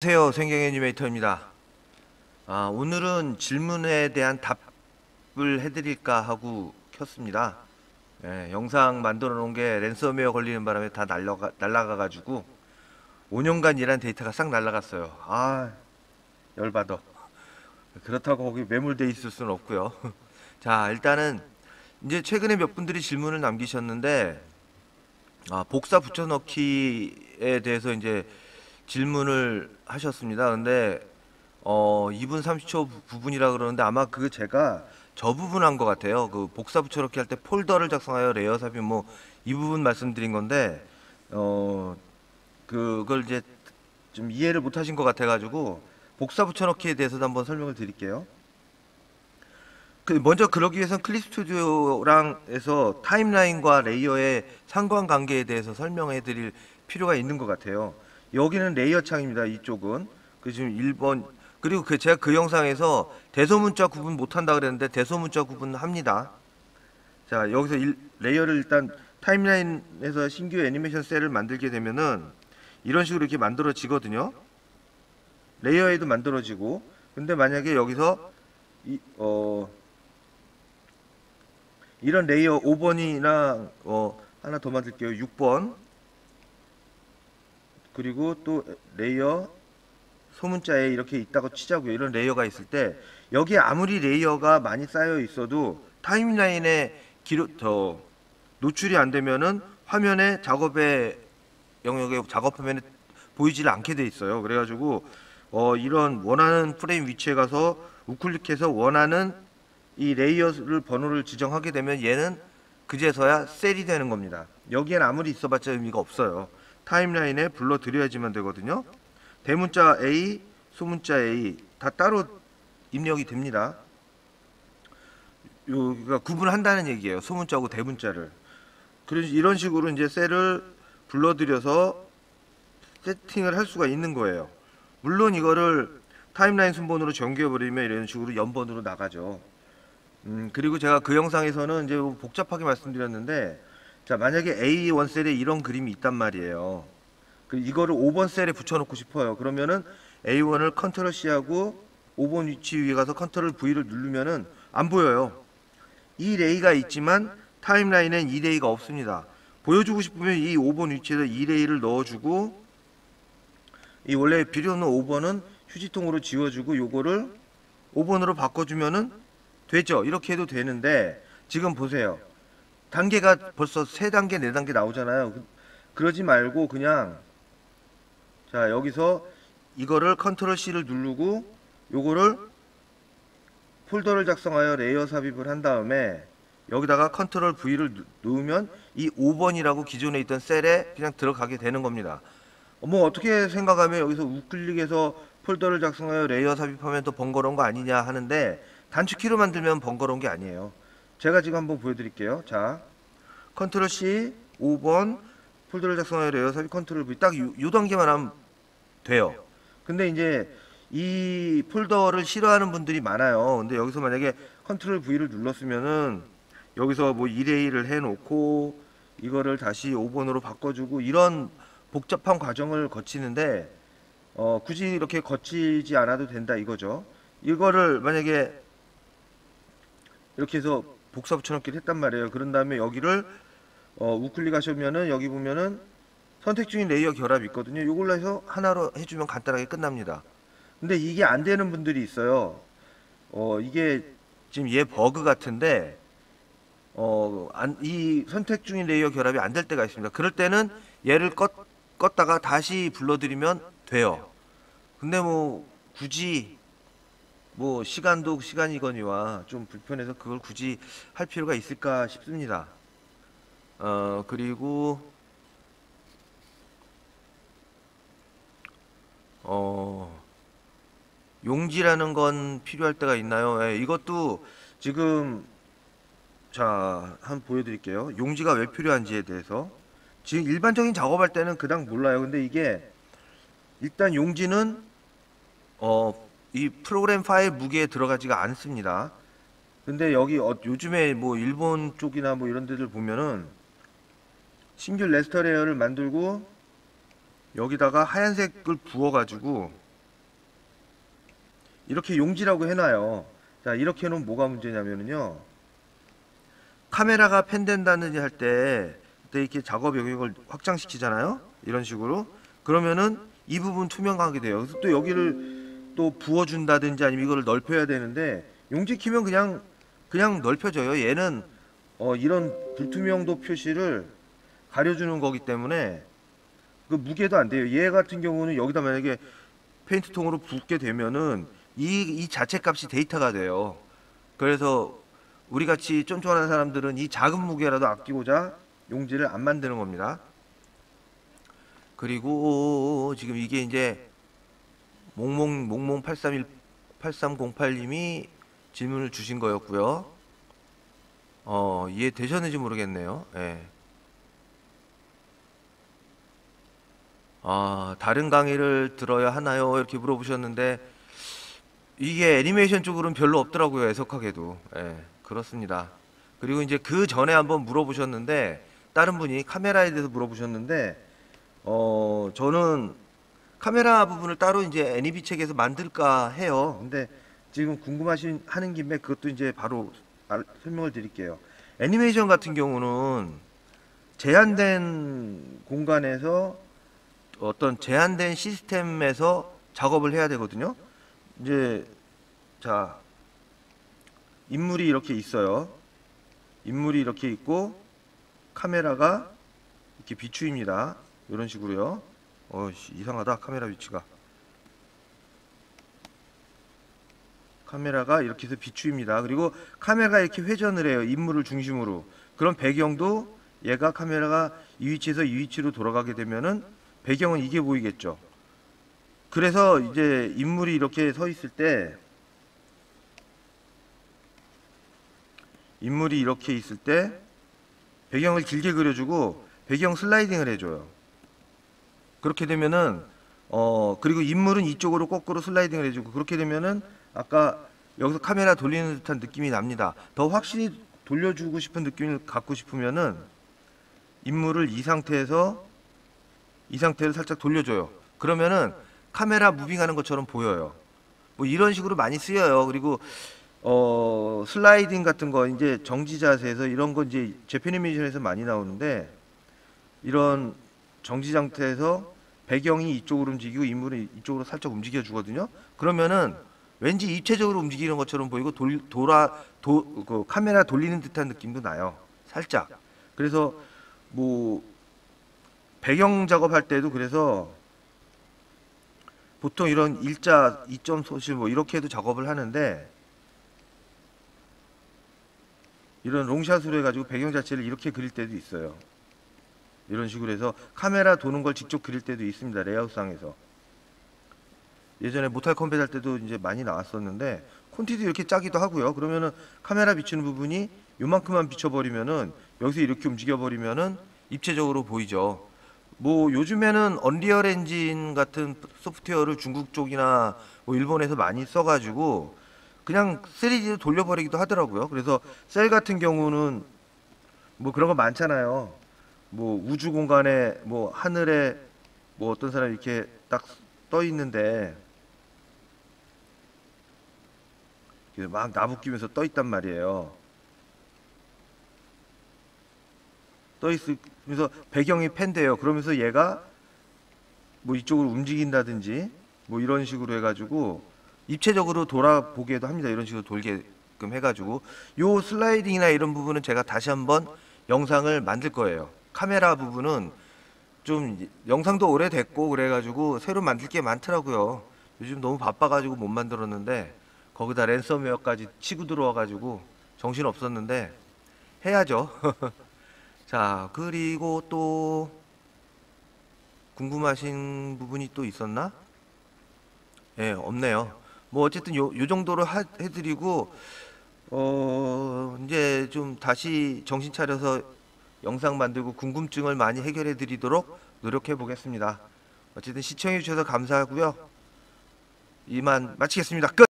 안녕하세요. 생경 애니메이터입니다. 오늘은 질문에 대한 답을 해드릴까 하고 켰습니다. 영상 만들어 놓은 게 랜섬웨어 걸리는 바람에 다 날라가가지고 5년간 일한 데이터가 싹 날라갔어요. 열받아. 그렇다고 거기 매몰돼 있을 수는 없고요. 자, 일단은 이제 최근에 몇 분들이 질문을 남기셨는데, 복사 붙여넣기에 대해서 이제 질문을 하셨습니다. 근데 2분 30초 부분이라 그러는데 아마 그 제가 저 부분 한 것 같아요. 그 복사 붙여넣기 할 때 폴더를 작성하여 레이어 삽입 뭐 이 부분 말씀드린 건데 그걸 이제 좀 이해를 못 하신 것 같아가지고 복사 붙여넣기에 대해서도 한번 설명을 드릴게요. 먼저 그러기 위해선 클립 스튜디오랑 해서 타임라인과 레이어의 상관관계에 대해서 설명해 드릴 필요가 있는 것 같아요. 여기는 레이어 창입니다. 이쪽은. 지금 1번, 그리고 제가 그 영상에서 대소문자 구분 못한다 그랬는데 대소문자 구분 합니다. 자, 여기서 레이어를 일단 타임라인에서 신규 애니메이션 셀을 만들게 되면은 이런 식으로 이렇게 만들어지거든요. 레이어에도 만들어지고. 근데 만약에 여기서 이, 어, 이런 레이어 5번이나 하나 더 만들게요. 6번. 그리고 또 레이어 소문자에 이렇게 있다고 치자고요. 이런 레이어가 있을 때 여기에 아무리 레이어가 많이 쌓여 있어도 타임라인에 더 노출이 안 되면은 화면에 작업의 영역에 작업 화면에 보이지를 않게 돼 있어요. 그래가지고 이런 원하는 프레임 위치에 가서 우클릭해서 원하는 이 레이어를 번호를 지정하게 되면 얘는 그제서야 셀이 되는 겁니다. 여기엔 아무리 있어봤자 의미가 없어요. 타임라인에 불러들여야지만 되거든요. 대문자 A, 소문자 A 다 따로 입력이 됩니다. 그러니까 구분한다는 얘기예요. 소문자하고 대문자를. 그래서 이런 식으로 이제 셀을 불러들여서 세팅을 할 수가 있는 거예요. 물론 이거를 타임라인 순번으로 정규해버리면 이런 식으로 연번으로 나가죠. 그리고 제가 그 영상에서는 이제 복잡하게 말씀드렸는데, 자, 만약에 A1 셀에 이런 그림이 있단 말이에요. 이거를 5번 셀에 붙여놓고 싶어요. 그러면은 A1을 컨트롤 C하고 5번 위치 위에 가서 컨트롤 V를 누르면은 안 보여요. 이 레이가 있지만 타임라인엔 이 레이가 없습니다. 보여주고 싶으면 이 5번 위치에서 이 레이를 넣어주고, 이 원래 필요 없는 5번은 휴지통으로 지워주고 요거를 5번으로 바꿔주면은 되죠. 이렇게 해도 되는데 지금 보세요. 단계가 벌써 3단계, 4단계 나오잖아요. 그러지 말고 그냥, 자, 여기서 이거를 컨트롤 C를 누르고 요거를 폴더를 작성하여 레이어 삽입을 한 다음에 여기다가 컨트롤 V를 누르면 이 5번이라고 기존에 있던 셀에 그냥 들어가게 되는 겁니다. 뭐 어떻게 생각하면 여기서 우클릭해서 폴더를 작성하여 레이어 삽입하면 더 번거로운 거 아니냐 하는데, 단축키로 만들면 번거로운 게 아니에요. 제가 지금 한번 보여드릴게요. 자, 컨트롤 C 5번 폴더를 작성하여 레이어 삽입 컨트롤 V 딱 요 단계만 하면 돼요. 근데 이제 이 폴더를 싫어하는 분들이 많아요. 근데 여기서 만약에 컨트롤 V를 눌렀으면은 여기서 뭐 이레이를 해놓고 이거를 다시 5번으로 바꿔주고 이런 복잡한 과정을 거치는데 굳이 이렇게 거치지 않아도 된다 이거죠. 이거를 만약에 이렇게 해서 복사 붙여넣기를 했단 말이에요. 그런 다음에 여기를 우클릭 하시면은 여기 보면은 선택 중인 레이어 결합이 있거든요. 이걸로 해서 하나로 해주면 간단하게 끝납니다. 근데 이게 안 되는 분들이 있어요. 이게 지금 얘 버그 같은데 이 선택 중인 레이어 결합이 안 될 때가 있습니다. 그럴 때는 얘를 껐다가 다시 불러들이면 돼요. 근데 뭐 굳이 뭐 시간도 시간이거니와 좀 불편해서 그걸 굳이 할 필요가 있을까 싶습니다. 그리고 용지라는 건 필요할 때가 있나요? 이것도 지금, 자, 한번 보여드릴게요. 용지가 왜 필요한지에 대해서. 지금 일반적인 작업할 때는 그닥 몰라요. 근데 이게 일단 용지는 이 프로그램 파일 무게에 들어가지가 않습니다. 근데 여기 요즘에 뭐 일본 쪽이나 뭐 이런 데들 보면은 신규 레스터 레이어를 만들고 여기다가 하얀색을 부어가지고 이렇게 용지라고 해놔요. 자, 이렇게 해놓으면 뭐가 문제냐면요. 카메라가 팬된다든지 할 때, 그때 이렇게 작업 영역을 확장시키잖아요. 이런 식으로. 그러면은 이 부분 투명하게 돼요. 그래서 또 여기를 또 부어준다든지 아니면 이거를 넓혀야 되는데, 용지 키면 그냥 넓혀져요. 얘는 이런 불투명도 표시를 가려주는 거기 때문에 그 무게도 안 돼요. 얘 같은 경우는 여기다 만약에 페인트통으로 붓게 되면은 이 자체 값이 데이터가 돼요. 그래서 우리 같이 쫀쫀한 사람들은 이 작은 무게라도 아끼고자 용지를 안 만드는 겁니다. 그리고 지금 이게 이제 몽몽 8308님이 질문을 주신 거였고요. 이해되셨는지 모르겠네요. 예. 다른 강의를 들어야 하나요? 이렇게 물어보셨는데 이게 애니메이션 쪽으로는 별로 없더라고요. 애석하게도. 예, 그렇습니다. 그리고 이제 그 전에 한번 물어보셨는데 다른 분이 카메라에 대해서 물어보셨는데 저는 카메라 부분을 따로 이제 애니비 책에서 만들까 해요. 근데 지금 하는 김에 그것도 이제 바로 설명을 드릴게요. 애니메이션 같은 경우는 제한된 공간에서 어떤 제한된 시스템에서 작업을 해야 되거든요. 이제 자, 인물이 이렇게 있어요. 인물이 이렇게 있고 카메라가 이렇게 비추입니다. 이런 식으로요. 이상하다. 카메라 위치가. 카메라가 이렇게 해서 비추입니다. 그리고 카메라가 이렇게 회전을 해요. 인물을 중심으로. 그럼 배경도 얘가 카메라가 이 위치에서 이 위치로 돌아가게 되면은 배경은 이게 보이겠죠. 그래서 이제 인물이 이렇게 서 있을 때 배경을 길게 그려주고 배경 슬라이딩을 해줘요. 그렇게 되면은 그리고 인물은 이쪽으로 거꾸로 슬라이딩을 해주고 그렇게 되면은 아까 여기서 카메라 돌리는 듯한 느낌이 납니다. 더 확실히 돌려주고 싶은 느낌을 갖고 싶으면은 인물을 이 상태에서 살짝 돌려줘요. 그러면은 카메라 무빙하는 것처럼 보여요. 뭐 이런 식으로 많이 쓰여요. 그리고 슬라이딩 같은 거 이제 정지 자세에서 이런 거 이제 재패니메이션에서 많이 나오는데 이런 정지 상태에서 배경이 이쪽으로 움직이고 인물이 이쪽으로 살짝 움직여 주거든요. 그러면은 왠지 입체적으로 움직이는 것처럼 보이고 그 카메라 돌리는 듯한 느낌도 나요. 살짝. 그래서 뭐 배경 작업할 때도 그래서 보통 이런 일자 이점 소실 뭐 이렇게 해도 작업을 하는데 이런 롱샷으로 해가지고 배경 자체를 이렇게 그릴 때도 있어요. 이런 식으로 해서 카메라 도는 걸 직접 그릴 때도 있습니다. 레이아웃상에서. 예전에 모탈 컴뱃 할 때도 이제 많이 나왔었는데 콘티도 이렇게 짜기도 하고요. 그러면은 카메라 비추는 부분이 요만큼만 비춰버리면은 여기서 이렇게 움직여버리면은 입체적으로 보이죠. 뭐 요즘에는 언리얼 엔진 같은 소프트웨어를 중국 쪽이나 뭐 일본에서 많이 써가지고 그냥 3D로 돌려버리기도 하더라고요. 그래서 셀 같은 경우는 뭐 그런 거 많잖아요. 뭐 우주 공간에 뭐 하늘에 뭐 어떤 사람이 이렇게 딱 떠 있는데 막 나부끼면서 떠 있단 말이에요. 떠 있으면서 배경이 팬돼요. 그러면서 얘가 뭐 이쪽으로 움직인다든지 뭐 이런 식으로 해가지고 입체적으로 돌아보게도 합니다. 이런 식으로 돌게끔 해가지고 요 슬라이딩이나 이런 부분은 제가 다시 한번 영상을 만들 거예요. 카메라 부분은 좀 영상도 오래됐고 그래가지고 새로 만들 게 많더라고요. 요즘 너무 바빠가지고 못 만들었는데 거기다 랜섬웨어까지 치고 들어와가지고 정신 없었는데 해야죠. 자, 그리고 또 궁금하신 부분이 또 있었나? 예, 없네요. 뭐 어쨌든 요 정도로 해드리고 이제 좀 다시 정신 차려서 영상 만들고 궁금증을 많이 해결해 드리도록 노력해 보겠습니다. 어쨌든 시청해 주셔서 감사하고요. 이만 마치겠습니다. 끝!